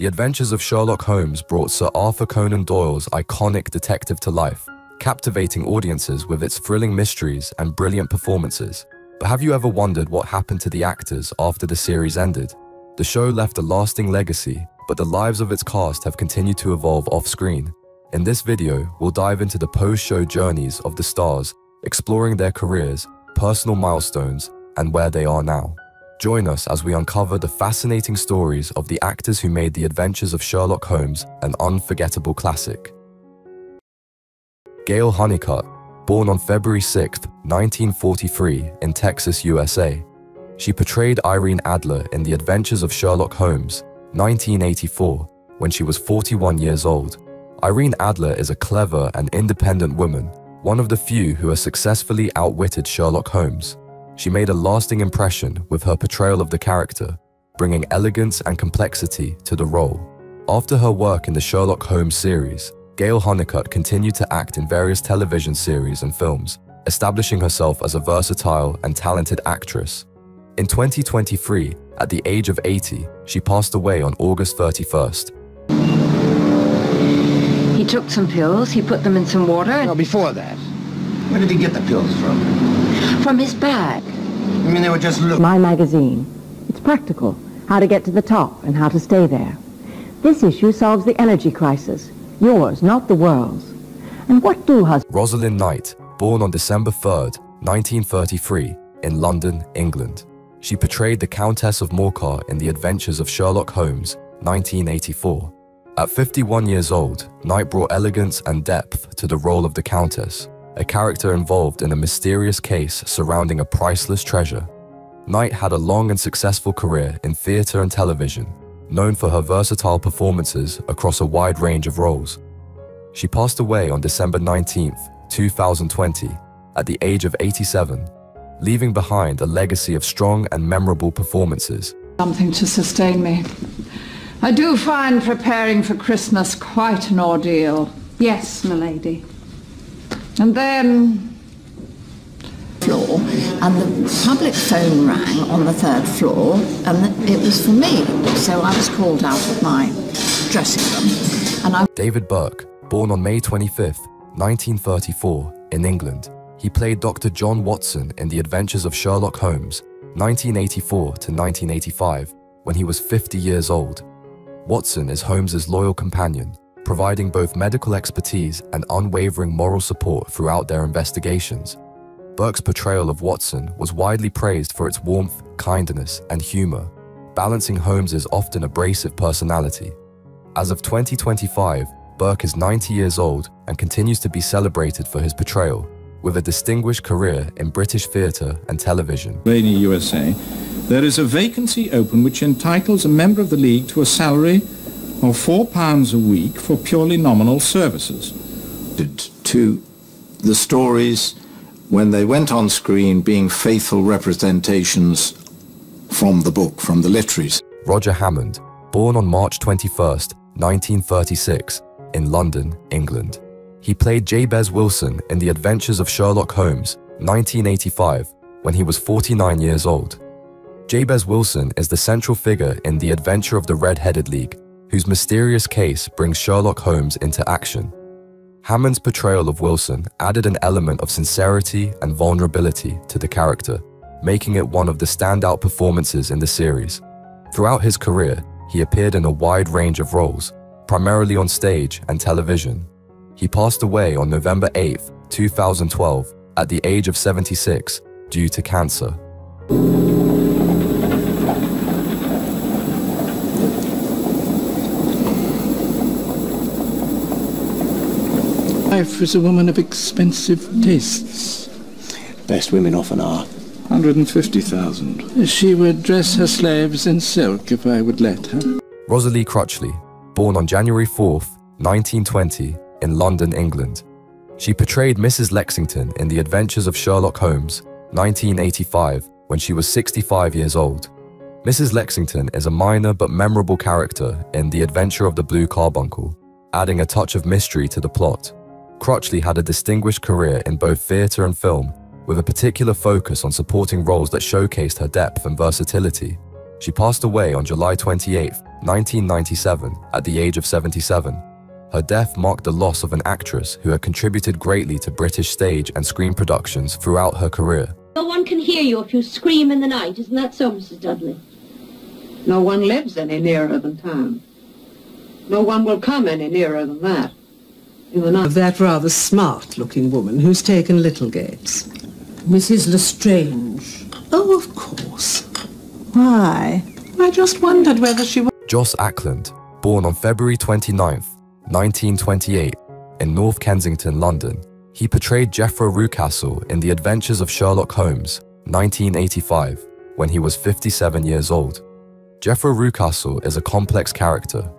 The Adventures of Sherlock Holmes brought Sir Arthur Conan Doyle's iconic detective to life, captivating audiences with its thrilling mysteries and brilliant performances. But have you ever wondered what happened to the actors after the series ended? The show left a lasting legacy, but the lives of its cast have continued to evolve off-screen. In this video, we'll dive into the post-show journeys of the stars, exploring their careers, personal milestones, and where they are now. Join us as we uncover the fascinating stories of the actors who made The Adventures of Sherlock Holmes an unforgettable classic. Gail Huet, born on February 6, 1943 in Texas, USA. She portrayed Irene Adler in The Adventures of Sherlock Holmes, 1984, when she was 41 years old. Irene Adler is a clever and independent woman, one of the few who has successfully outwitted Sherlock Holmes. She made a lasting impression with her portrayal of the character, bringing elegance and complexity to the role. After her work in the Sherlock Holmes series, Gail Huet continued to act in various television series and films, establishing herself as a versatile and talented actress. In 2023, at the age of 80, she passed away on August 31st. He took some pills, he put them in some water. No, before that. Where did he get the pills from? From his bag. I mean, they were just look. My magazine. It's practical. How to get to the top and how to stay there. This issue solves the energy crisis. Yours, not the world's. And what do husbands... Rosalie Knight, born on December 3rd, 1933, in London, England. She portrayed the Countess of Morcar in The Adventures of Sherlock Holmes, 1984. At 51 years old, Knight brought elegance and depth to the role of the Countess, a character involved in a mysterious case surrounding a priceless treasure. Knight had a long and successful career in theatre and television, known for her versatile performances across a wide range of roles. She passed away on December 19, 2020, at the age of 87, leaving behind a legacy of strong and memorable performances. Something to sustain me. I do find preparing for Christmas quite an ordeal. Yes, m'lady. And then... floor, and the public phone rang on the 3rd floor, and it was for me. So I was called out of my dressing room. David Burke, born on May 25, 1934, in England. He played Dr. John Watson in The Adventures of Sherlock Holmes, 1984 to 1985, when he was 50 years old. Watson is Holmes's loyal companion, providing both medical expertise and unwavering moral support throughout their investigations. Burke's portrayal of Watson was widely praised for its warmth, kindness, and humor, balancing Holmes's often abrasive personality. As of 2025, Burke is 90 years old and continues to be celebrated for his portrayal, with a distinguished career in British theatre and television. USA, there is a vacancy open which entitles a member of the League to a salary of £4 a week for purely nominal services. To the stories, when they went on screen, being faithful representations from the book, from the literaries. Roger Hammond, born on March 21, 1936, in London, England. He played Jabez Wilson in The Adventures of Sherlock Holmes, 1985, when he was 49 years old. Jabez Wilson is the central figure in The Adventure of the Red-Headed League, whose mysterious case brings Sherlock Holmes into action. Hammond's portrayal of Wilson added an element of sincerity and vulnerability to the character, making it one of the standout performances in the series. Throughout his career, he appeared in a wide range of roles, primarily on stage and television. He passed away on November 8, 2012, at the age of 76, due to cancer. Wife is a woman of expensive tastes. Best women often are. 150,000. She would dress her slaves in silk if I would let her. Rosalie Crutchley, born on January 4, 1920, in London, England. She portrayed Mrs. Lexington in The Adventures of Sherlock Holmes, 1985, when she was 65 years old. Mrs. Lexington is a minor but memorable character in The Adventure of the Blue Carbuncle, adding a touch of mystery to the plot. Crutchley had a distinguished career in both theatre and film, with a particular focus on supporting roles that showcased her depth and versatility. She passed away on July 28, 1997, at the age of 77. Her death marked the loss of an actress who had contributed greatly to British stage and screen productions throughout her career. No one can hear you if you scream in the night, isn't that so, Mrs. Dudley? No one lives any nearer than town. No one will come any nearer than that. In the night. Of that rather smart-looking woman who's taken Littlegate's. Mrs. Lestrange. Oh, of course. Why? I just wondered whether she was... Jos Akin, born on February 29th, 1928, in North Kensington, London. He portrayed Geoffrey Rucastle in The Adventures of Sherlock Holmes, 1985, when he was 57 years old. Geoffrey Rucastle is a complex character,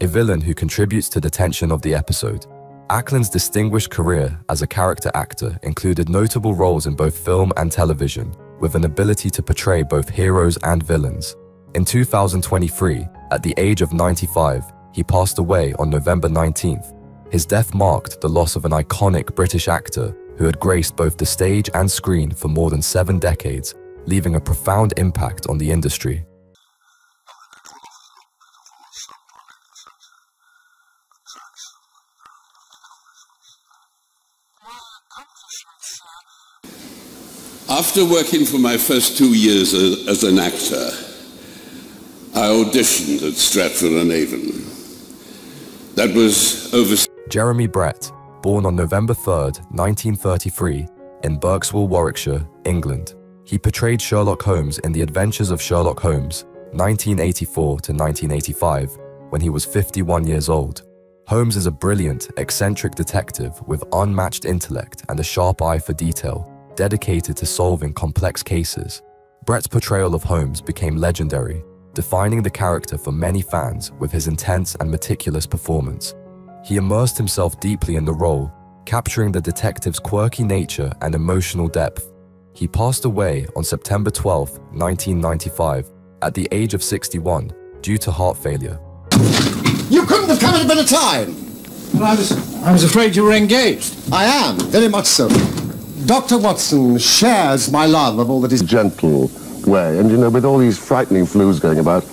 a villain who contributes to the tension of the episode. Akin's distinguished career as a character actor included notable roles in both film and television, with an ability to portray both heroes and villains. In 2023, at the age of 95, he passed away on November 19th. His death marked the loss of an iconic British actor who had graced both the stage and screen for more than 7 decades, leaving a profound impact on the industry. After working for my first 2 years as an actor, I auditioned at Stratford-on-Avon. That was over... Jeremy Brett, born on November 3rd, 1933, in Burkeswell, Warwickshire, England. He portrayed Sherlock Holmes in The Adventures of Sherlock Holmes, 1984 to 1985, when he was 51 years old. Holmes is a brilliant, eccentric detective with unmatched intellect and a sharp eye for detail, dedicated to solving complex cases. Brett's portrayal of Holmes became legendary, defining the character for many fans with his intense and meticulous performance. He immersed himself deeply in the role, capturing the detective's quirky nature and emotional depth. He passed away on September 12, 1995, at the age of 61, due to heart failure. You couldn't have come at a better time! Well, I was afraid you were engaged. I am, very much so. Dr. Watson shares my love of all that is gentle way, and you know, with all these frightening flus going about,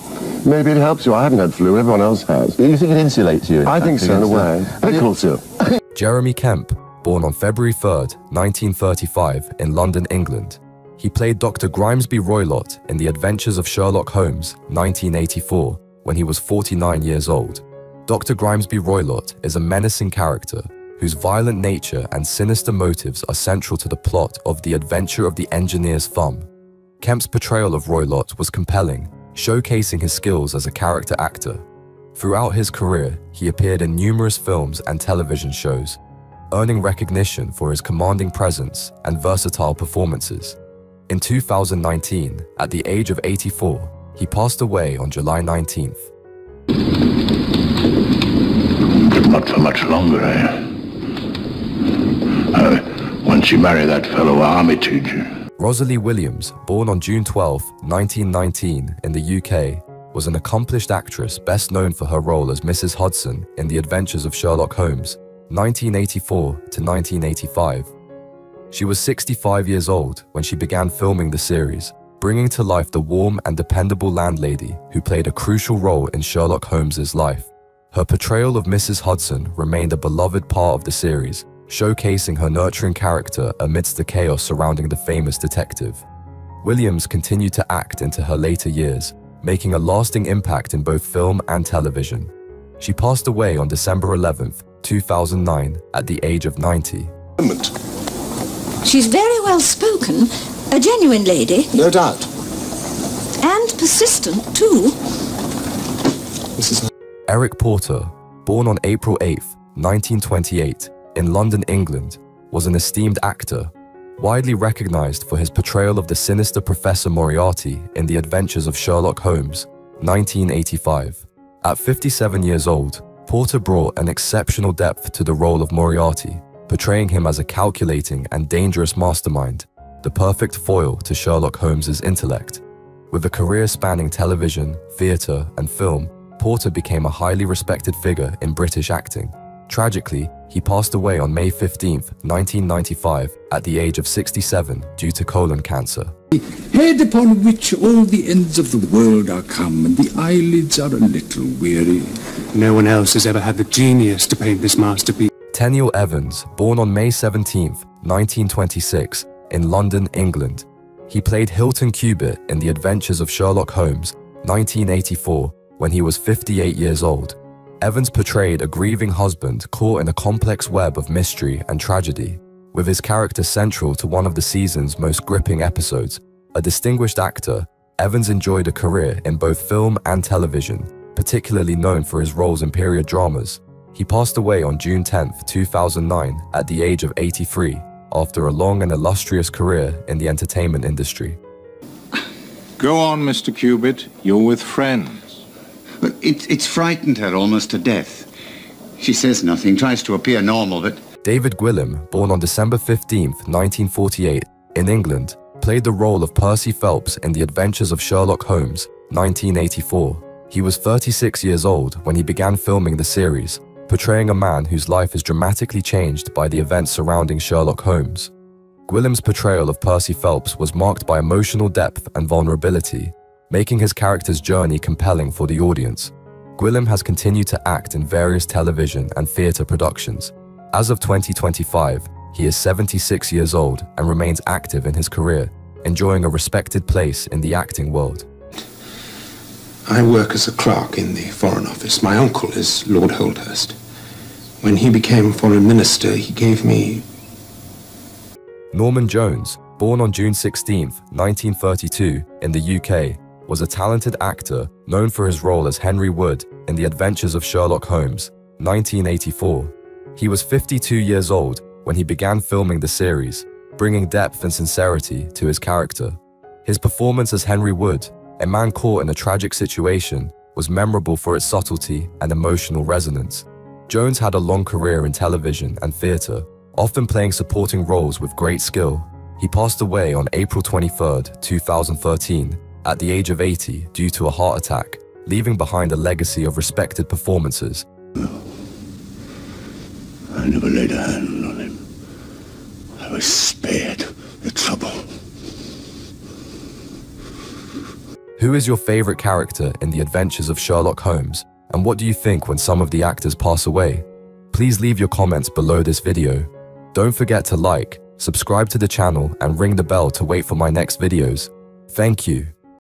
maybe it helps you. I haven't had flu, everyone else has. You think it insulates you? I think so, in a way. Very cool, too. Jeremy Kemp, born on February 3rd, 1935, in London, England. He played Dr. Grimesby Roylott in The Adventures of Sherlock Holmes, 1984, when he was 49 years old. Dr. Grimesby Roylott is a menacing character whose violent nature and sinister motives are central to the plot of The Adventure of the Engineer's Thumb. Kemp's portrayal of Roylott was compelling, showcasing his skills as a character actor. Throughout his career, he appeared in numerous films and television shows, earning recognition for his commanding presence and versatile performances. In 2019, at the age of 84, he passed away on July 19th. Not for much longer, eh? Once you marry that fellow Armitage. Rosalie Williams, born on June 12, 1919, in the UK, was an accomplished actress best known for her role as Mrs. Hudson in The Adventures of Sherlock Holmes, 1984 to 1985. She was 65 years old when she began filming the series, bringing to life the warm and dependable landlady who played a crucial role in Sherlock Holmes's life. Her portrayal of Mrs. Hudson remained a beloved part of the series, showcasing her nurturing character amidst the chaos surrounding the famous detective. Williams continued to act into her later years, making a lasting impact in both film and television. She passed away on December 11th, 2009, at the age of 90. She's very well spoken, a genuine lady. No doubt. And persistent, too. Eric Porter, born on April 8th, 1928, in London, England, was an esteemed actor, widely recognized for his portrayal of the sinister Professor Moriarty in The Adventures of Sherlock Holmes, 1985. At 57 years old, Porter brought an exceptional depth to the role of Moriarty, portraying him as a calculating and dangerous mastermind, the perfect foil to Sherlock Holmes's intellect. With a career spanning television, theatre, and film, Porter became a highly respected figure in British acting. Tragically, he passed away on May 15, 1995, at the age of 67 due to colon cancer. Head upon which all the ends of the world are come, and the eyelids are a little weary. No one else has ever had the genius to paint this masterpiece. Tenniel Evans, born on May 17, 1926, in London, England. He played Hilton Cubitt in The Adventures of Sherlock Holmes, 1984, when he was 58 years old. Evans portrayed a grieving husband caught in a complex web of mystery and tragedy, with his character central to one of the season's most gripping episodes. A distinguished actor, Evans enjoyed a career in both film and television, particularly known for his roles in period dramas. He passed away on June 10, 2009, at the age of 83, after a long and illustrious career in the entertainment industry. Go on, Mr. Cubitt. You're with friends. But it's frightened her almost to death. She says nothing, tries to appear normal, but... David Gillam, born on December 15, 1948, in England, played the role of Percy Phelps in The Adventures of Sherlock Holmes, 1984. He was 36 years old when he began filming the series, portraying a man whose life is dramatically changed by the events surrounding Sherlock Holmes. Gillam's portrayal of Percy Phelps was marked by emotional depth and vulnerability, making his character's journey compelling for the audience. Gillam has continued to act in various television and theatre productions. As of 2025, he is 76 years old and remains active in his career, enjoying a respected place in the acting world. I work as a clerk in the Foreign Office. My uncle is Lord Holdhurst. When he became Foreign Minister, he gave me... Norman Jones, born on June 16, 1932, in the UK, was a talented actor known for his role as Henry Wood in The Adventures of Sherlock Holmes, 1984. He was 52 years old when he began filming the series, bringing depth and sincerity to his character. His performance as Henry Wood, a man caught in a tragic situation, was memorable for its subtlety and emotional resonance. Jones had a long career in television and theatre, often playing supporting roles with great skill. He passed away on April 23, 2013, at the age of 80 due to a heart attack, leaving behind a legacy of respected performances. I never laid a hand on him. I was spared the trouble. Who is your favorite character in The Adventures of Sherlock Holmes, and what do you think when some of the actors pass away? Please leave your comments below this video. Don't forget to like, subscribe to the channel, and ring the bell to wait for my next videos. Thank you.